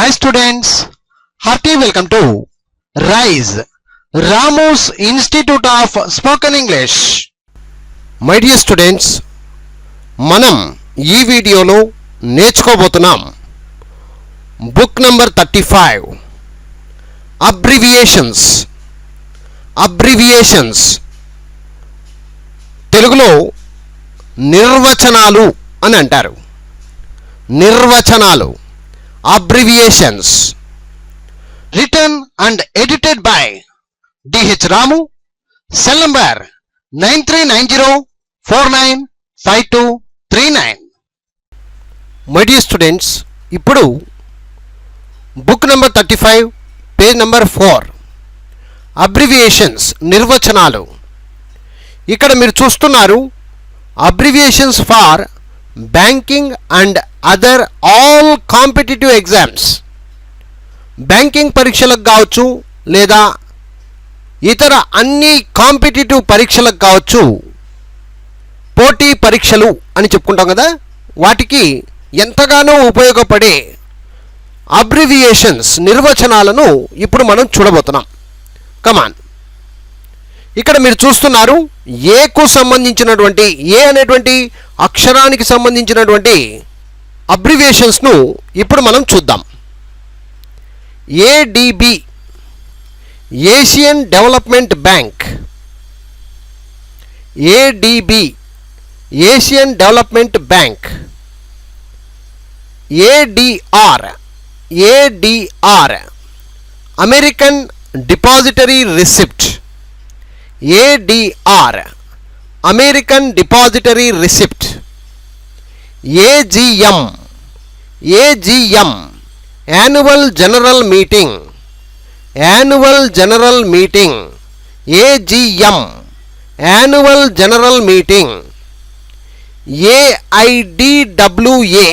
Hi students, hearty welcome to RISE, Ramu's Institute of Spoken English. My dear students, మనం ఈ వీడియోలో నేర్చుకోబోతున్నాం book number 35 abbreviations తెలుగులో నిర్వచనాలు అని అంటారు. నిర్వచనాలు abbreviations. Written and edited by D.H. Ramu, cell number 9390495239. My dear students, ఇప్పుడు book number 35 page number 4 abbreviations నిర్వచనాలు. ఇక్కడ మీరు చూస్తున్నారు abbreviations for banking and other all competitive exams. Banking పరీక్షలకు కావచ్చు లేదా ఇతర అన్ని కాంపిటిటివ్ పరీక్షలకు కావచ్చు, పోటీ పరీక్షలు అని చెప్పుకుంటాం కదా, వాటికి ఎంతగానో ఉపయోగపడే అబ్రివియేషన్స్ నిర్వచనాలను ఇప్పుడు మనం చూడబోతున్నాం. కమాన్, ఇక్కడ మీరు చూస్తున్నారు ఏకు సంబంధించినటువంటి ఏ అనేటువంటి అక్షరానికి సంబంధించినటువంటి అబ్రివియేషన్స్ను ఇప్పుడు మనం చూద్దాం. ADB, Asian development bank. ADB, Asian development bank. ADR, ADR, American depository receipt. ADR, American Depository Receipt. AGM, AGM, Annual General Meeting. Annual General Meeting. AGM, Annual General Meeting. AIDWA,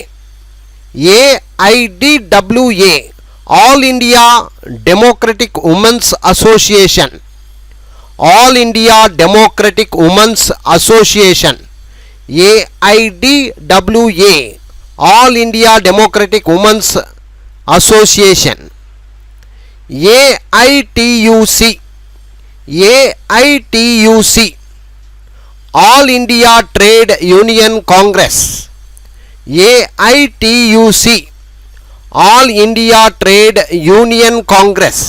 AIDWA, All India Democratic Women's Association. All India Democratic Women's Association. AIDWA, All India Democratic Women's Association. AITUC, AITUC, All India Trade Union Congress. AITUC, All India Trade Union Congress.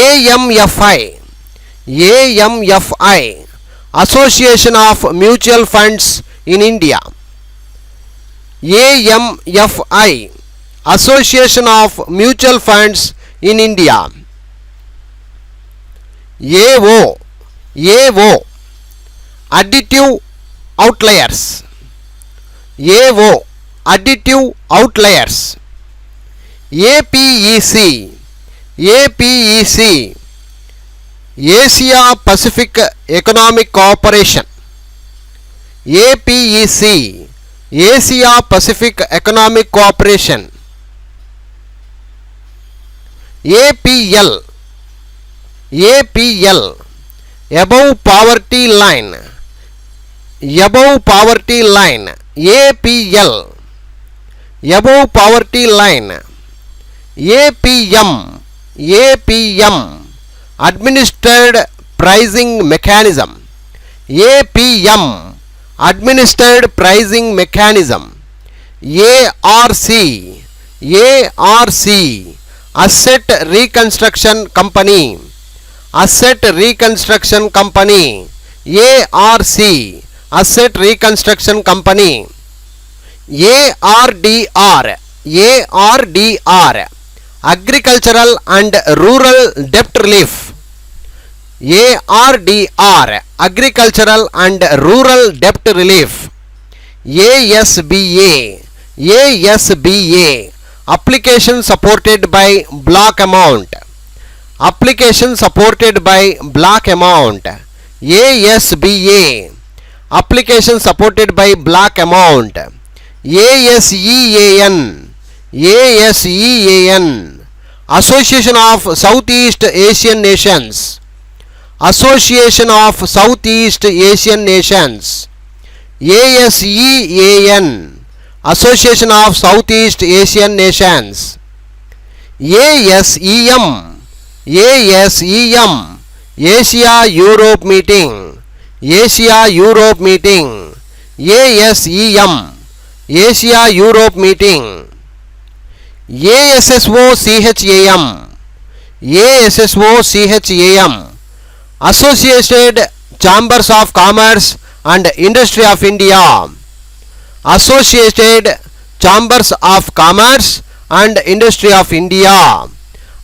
AMFI, AMFI, Association of Mutual Funds in India. AMFI, Association of Mutual Funds in India. AO, AO, Additive Outliers. AO, Additive Outliers. APEC, APEC, Asia Pacific Economic Cooperation. APEC, Asia Pacific Economic Cooperation. APL, APL, Above Poverty Line. Above Poverty Line. APL, Above Poverty Line. APM, APM, Administered Pricing Mechanism. APM, Administered Pricing Mechanism. ARC, ARC, Asset Reconstruction Company. Asset Reconstruction Company. ARC, Asset Reconstruction Company. ARDR, ARDR, Agricultural and Rural Debt Relief. ARDR, Agricultural and Rural Debt Relief. ASBA, ASBA, Application Supported by Block Amount. Application Supported by Block Amount. ASBA, Application Supported by Block Amount. ASEAN, ASEAN, Association of Southeast Asian Nations. Association of Southeast Asian Nations. ASEAN, Association of Southeast Asian Nations. ASEM, ASEM, Asia Europe meeting, Asia Europe meeting, ASEM, Asia Europe meeting, ASSOCHAM, ASSOCHAM, Associated Chambers of Commerce and Industry of India, Associated Chambers of Commerce and Industry of India,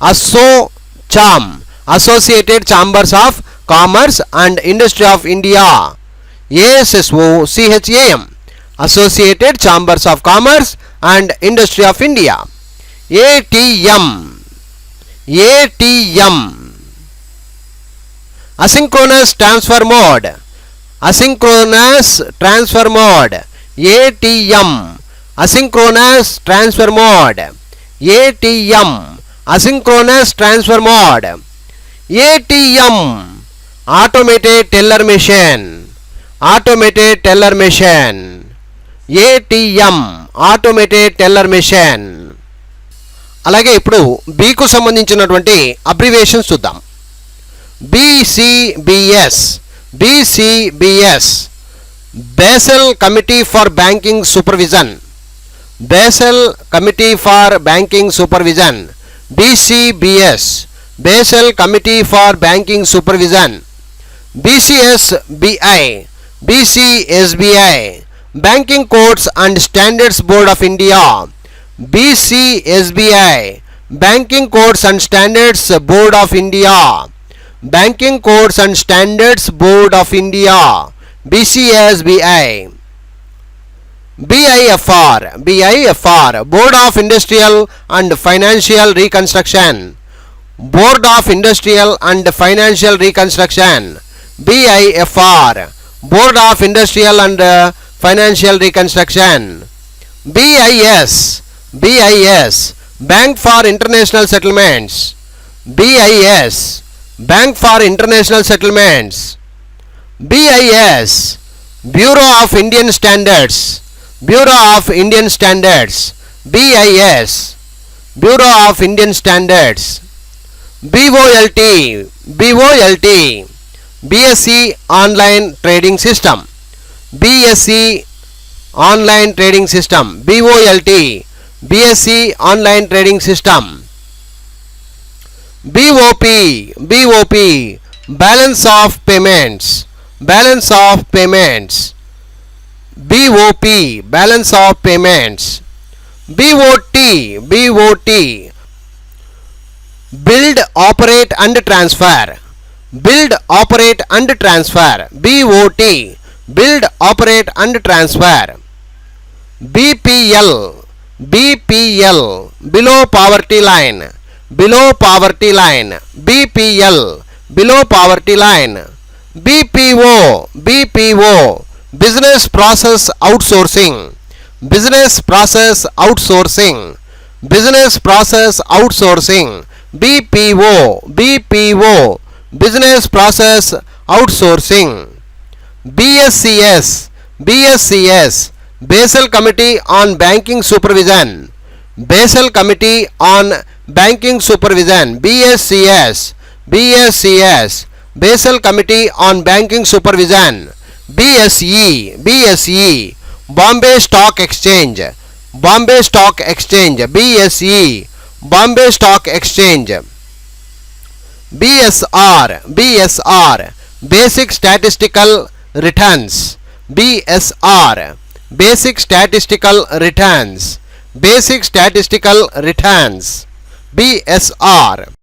ASSOCHAM, Associated Chambers of Commerce and Industry of India, ASSOCHAM, Associated Chambers of Commerce and Industry of India, ATM, ATM, Asynchronous Transfer Mode, Asynchronous Transfer Mode, ATM, Asynchronous Transfer Mode, ATM, Asynchronous Transfer Mode, ATM, Automated Teller Machine, Automated Teller Machine, ATM, Automated Teller Machine. అలాగే ఇప్పుడు బికు సంబంధించినటువంటి abbreviations చూద్దాం. BCBS, BCBS, Basel Committee for Banking Supervision, Basel Committee for Banking Supervision, BCBS, Basel Committee for Banking Supervision, BCSBI, BCSBI, Banking Codes and Standards Board of India, BCSBI, Banking Codes and Standards Board of India, Banking Codes and Standards Board of India, BCSBI, BIFR, BIFR, Board of Industrial and Financial Reconstruction, Board of Industrial and Financial Reconstruction, BIFR, Board of Industrial and Financial Reconstruction, BIS, BIS, Bank for International Settlements, BIS, Bank for International Settlements, BIS, Bureau of Indian Standards, Bureau of Indian Standards, BIS, Bureau of Indian Standards, BOLT, BOLT, BSc Online Trading System, BSc Online Trading System, BOLT, BSc Online Trading System, BOP, BOP, Balance of Payments, Balance of Payments, BOP, Balance of Payments, BOT, BOT, Build, Operate and Transfer, Build, Operate and Transfer, BOT, Build, Operate and Transfer, BPL, BPL, Below Poverty Line, Below Poverty Line, BPL, Below Poverty Line, BPO, BPO, Business Process Outsourcing, Business Process Outsourcing, Business Process Outsourcing, BPO, BPO, Business Process Outsourcing, BSCS, BSCS, Basel Committee on Banking Supervision, Basel Committee on Banking Supervision, BSCS, BSCS, Basel Committee on Banking Supervision, BSE, BSE, Bombay Stock Exchange, Bombay Stock Exchange, BSE, Bombay Stock Exchange, BSR, BSR, Basic Statistical Returns, BSR, Basic Statistical Returns, Basic Statistical Returns, BSR.